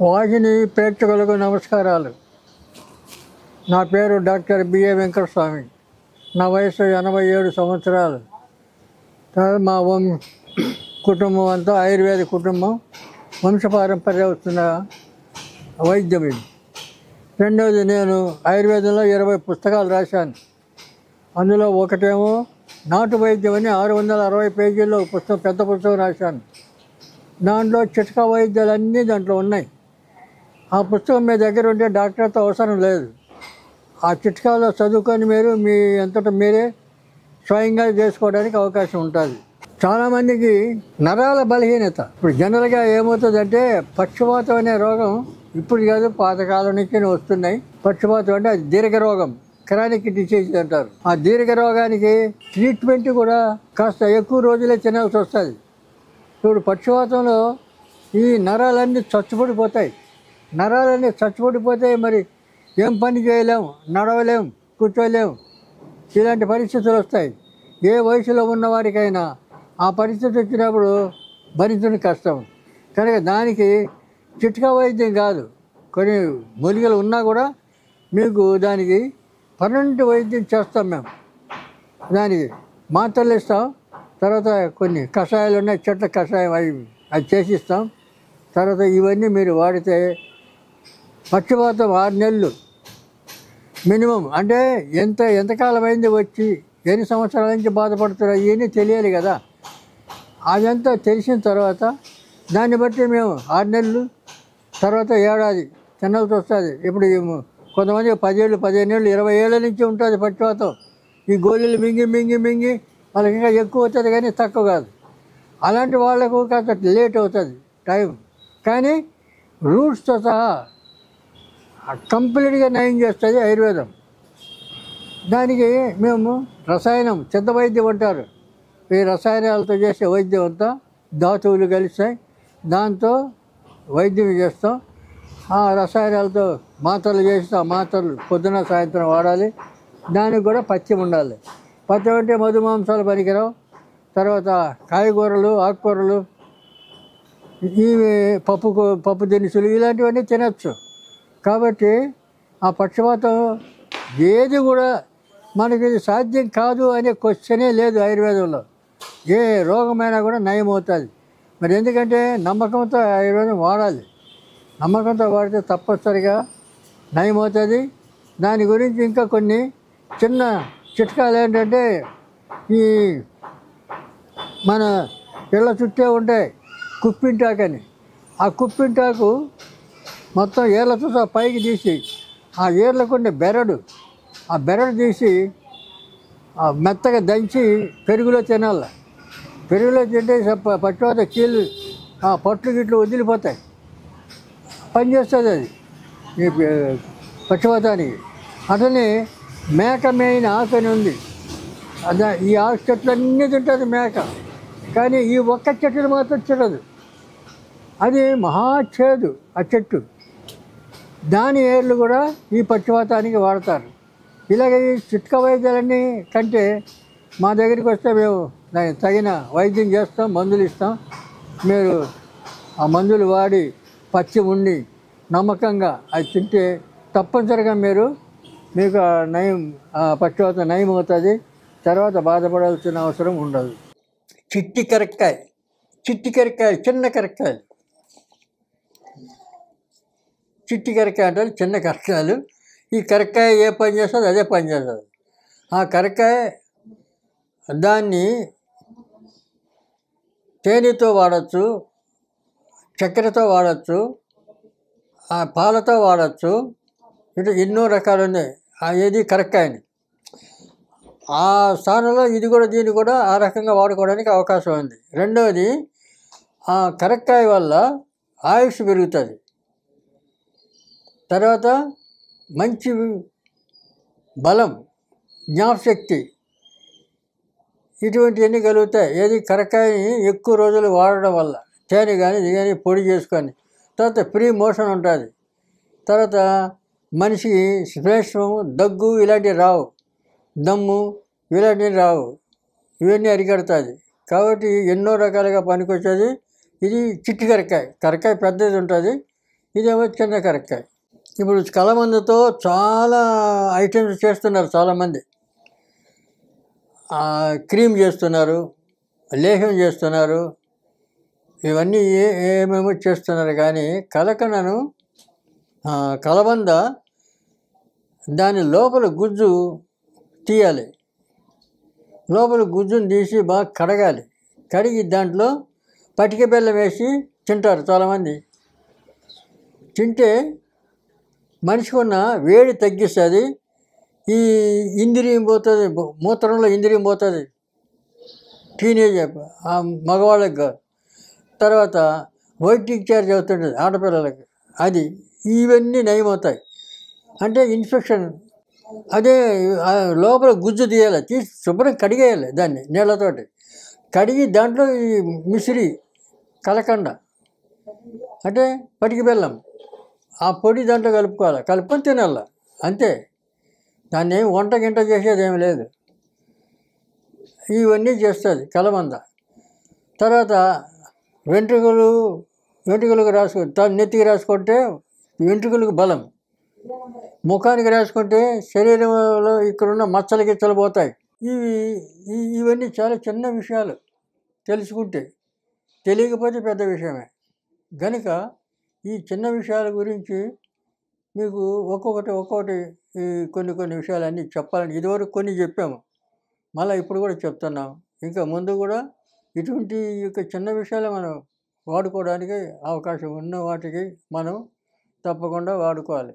వాహిని ప్రేక్షకులకు నమస్కారాలు. నా పేరు డాక్టర్ బిఏ వెంకటస్వామి. నా వయసు 87 సంవత్సరాలు. మా కుటుంబం అంతా ఆయుర్వేద కుటుంబం, వంశపారంపర్య వస్తున్న వైద్యం ఇది. రెండవది, నేను ఆయుర్వేదంలో 20 పుస్తకాలు రాశాను. అందులో ఒకటేమో నాటు వైద్యం అని 660 పేజీల్లో పుస్తకం, పెద్ద పుస్తకం రాశాను. దాంట్లో చిట్కా వైద్యాలన్నీ దాంట్లో ఉన్నాయి. ఆ పుస్తకం మీ దగ్గర ఉంటే డాక్టర్తో అవసరం లేదు. ఆ చిట్కాలో చదువుకొని మీరు మీ అంతటా మీరే స్వయంగా చేసుకోవడానికి అవకాశం ఉంటుంది. చాలామందికి నరాల బలహీనత. ఇప్పుడు జనరల్గా ఏమవుతుందంటే, పక్షవాతం అనే రోగం ఇప్పుడు కాదు, పాతకాలం నుంచి వస్తున్నాయి. పక్షవాతం అంటే అది దీర్ఘ రోగం, క్రానిక్ డిసీజ్ అంటారు. ఆ దీర్ఘ రోగానికి ట్రీట్మెంట్ కూడా కాస్త ఎక్కువ రోజులే తినాల్సి వస్తుంది. ఇప్పుడు పక్షవాతంలో ఈ నరాలన్నీ చచ్చుపడిపోతాయి. మరి ఏం పని చేయలేము, నడవలేము, కూర్చోలేము. ఇలాంటి పరిస్థితులు వస్తాయి. ఏ వయసులో ఉన్నవారికైనా ఆ పరిస్థితి వచ్చినప్పుడు భరించడం కష్టం. కనుక దానికి చిట్కా వైద్యం కాదు, కొన్ని మూలికలు ఉన్నా కూడా మీకు దానికి పర్మనెంట్ వైద్యం చేస్తాం మేము. దానికి మాత్రలు ఇస్తాం. తర్వాత కొన్ని కషాయాలు ఉన్నాయి, చెట్ల కషాయం, అది చేసిస్తాం. తర్వాత ఇవన్నీ మీరు వాడితే పక్షవాతం 6 నెలలు మినిమం, అంటే ఎంతకాలం అయింది వచ్చి, ఎన్ని సంవత్సరాల నుంచి బాధపడుతున్నారు ఇవన్నీ తెలియాలి కదా. అదంతా తెలిసిన తర్వాత దాన్ని బట్టి మేము 6 నెలలు, తర్వాత ఏడాది తినాల్సి వస్తుంది. ఇప్పుడు కొంతమంది 10 ఏళ్ళు, 15 ఏళ్ళు, 20 ఏళ్ళ నుంచి ఉంటుంది పక్షవాతం. ఈ గోళీలు మింగి వాళ్ళకి ఇంకా ఎక్కువ అవుతుంది, కానీ తక్కువ కాదు. అలాంటి వాళ్ళకు కాస్త లేట్ అవుతుంది టైం, కానీ రూట్స్తో సహా కంప్లీట్గా నయం చేస్తుంది ఆయుర్వేదం. దానికి మేము రసాయనం, సిద్ధ వైద్యం అంటారు. ఈ రసాయనాలతో చేసే వైద్యం అంతా ధాతువులు కలిస్తాయి, దాంతో వైద్యం చేస్తాం. ఆ రసాయనాలతో మాత్రలు చేస్తాం. మాత్రలు పొద్దున సాయంత్రం వాడాలి. దానికి కూడా పథ్యం ఉండాలి. పథ్యం అంటే మధుమాంసాలు పనికిరావు. తర్వాత కాయగూరలు, ఆకుకూరలు, ఇవి పప్పు దినుసులు ఇలాంటివన్నీ తినచ్చు. కాబట్టి ఆ పక్షవాతం ఏది కూడా మనకి సాధ్యం కాదు అనే క్వశ్చనే లేదు ఆయుర్వేదంలో. ఏ రోగమైనా కూడా నయం అవుతుంది. మరి ఎందుకంటే నమ్మకంతో ఆయుర్వేదం వాడాలి. నమ్మకంతో వాడితే తప్పనిసరిగా నయం అవుతుంది. దాని గురించి ఇంకా కొన్ని చిన్న చిట్కాలు ఏంటంటే, ఈ మన ఇళ్ళ చుట్టే ఉంటాయి కుప్పింటాకని. ఆ కుప్పింటాకు మొత్తం ఏర్లతో సహా పైకి తీసి, ఆ ఏర్లకు ఉండే బెరడు తీసి మెత్తగా దంచి పెరుగులో తినాలి. పెరుగులో తింటే పక్షవాత కీళ్ళు, పట్లు గిట్లు వదిలిపోతాయి. పనిచేస్తుంది అది ఈ పక్షవాతానికి. అట్లనే మేక మేయిన ఆకు అని ఉంది. ఈ ఆకు చెట్లన్నీ తింటుంది మేక, కానీ ఈ ఒక్క చెట్టును మాత్రం తినదు. అది మహాచేదు ఆ చెట్టు. దాని ఏర్లు కూడా ఈ పక్షవాతానికి వాడతారు. ఇలాగ ఈ చిట్కా వైద్యాలన్నీ కంటే మా దగ్గరికి వస్తే మేము దానికి తగిన వైద్యం చేస్తాం, మందులు ఇస్తాం. మీరు ఆ మందులు వాడి పథ్యం ఉండి నమ్మకంగా అది తింటే తప్పనిసరిగా మీకు నయం, పక్షవాతం నయం అవుతుంది. తర్వాత బాధపడాల్సిన అవసరం ఉండదు. చిట్టి కరక్కాయ, చిన్న కరక్కాయలు, చిట్టి కరక్కాయ అంటే చిన్న కరక్కాయలు. ఈ కరక్కాయ ఏ పని చేస్తుంది అదే పని చేస్తుంది. ఆ కరక్కాయ దాన్ని తేనెతో వాడచ్చు, చక్కెరతో వాడచ్చు, పాలతో వాడచ్చు. ఇట్లా ఎన్నో రకాలు ఉన్నాయి. ఏది కరక్కాయని ఆ స్థానంలో దీన్ని కూడా ఆ రకంగా వాడుకోవడానికి అవకాశం ఉంది. రెండవది, ఆ కరక్కాయ వల్ల ఆయుష్ పెరుగుతుంది. తర్వాత మంచి బలం, జ్ఞాపశక్తి, ఇటువంటివన్నీ కలుగుతాయి. ఏది కరక్కాయని ఎక్కువ రోజులు వాడడం వల్ల, తేనె కానీ ఇది కానీ పొడి చేసుకొని. తర్వాత ఫ్రీ మోషన్ ఉంటుంది. తర్వాత మనిషికి శ్లేష్మము, దగ్గు ఇలాంటివి రావు, దమ్ము ఇలాంటివి రావు. ఇవన్నీ అరికడుతుంది. కాబట్టి ఎన్నో రకాలుగా పనికొచ్చేది ఇది చిట్టి కరక్కాయ. కరక్కాయ పెద్దది ఉంటుంది, ఇదేమో చిన్న కరక్కాయ. ఇప్పుడు కలబందతో చాలా ఐటమ్స్ చేస్తున్నారు చాలామంది. క్రీమ్ చేస్తున్నారు, లేహ్యం చేస్తున్నారు, ఇవన్నీ ఏమేమో చేస్తున్నారు. కానీ కలకండను, కలబంద దాని లోపల గుజ్జు తీయాలి. లోపల గుజ్జును తీసి బాగా కడగాలి. కడిగి దాంట్లో పటిక బెల్లం వేసి తింటారు చాలామంది. తింటే మనిషికి ఉన్న వేడి తగ్గిస్తుంది. ఈ ఇంద్రియం పోతుంది, మూత్రంలో ఇంద్రియం పోతుంది. టీనేజ్ మగవాళ్ళకి కాదు. తర్వాత వైట్ డిశ్చార్జ్ అవుతుంటుంది ఆడపిల్లలకి, అది. ఇవన్నీ నయమవుతాయి. అంటే ఇన్ఫెక్షన్. అదే లోపల గుజ్జు తీయాలి, తీసి శుభ్రం కడిగేయాలి దాన్ని నీళ్ళతోటి. కడిగి దాంట్లో ఈ మిశ్రి కలకండ అంటే పటిక బెల్లం, ఆ పొడి దాంట్లో కలుపుకోవాలి. కలుపుకొని తినాల, అంతే. దాన్ని ఏమి వంట గింట చేసేది ఏమి లేదు. ఇవన్నీ చేస్తుంది కలబంద. తర్వాత వెంట్రుకలకు రాసుకుంటే, నెత్తికి రాసుకుంటే వెంట్రుకలకు బలం. ముఖానికి రాసుకుంటే శరీరంలో ఇక్కడున్న మచ్చలు గిచ్చలు పోతాయి. ఇవన్నీ చాలా చిన్న విషయాలు తెలుసుకుంటే. తెలియకపోతే పెద్ద విషయమే. కనుక ఈ చిన్న విషయాల గురించి మీకు ఒక్కొక్కటి కొన్ని విషయాలన్నీ చెప్పాలని ఇదివరకు కొన్ని చెప్పాము, మళ్ళీ ఇప్పుడు కూడా చెప్తున్నాం. ఇంకా ముందు కూడా ఇటువంటి చిన్న విషయాలు మనం వాడుకోవడానికి అవకాశం ఉన్న వాటికి మనం తప్పకుండా వాడుకోవాలి.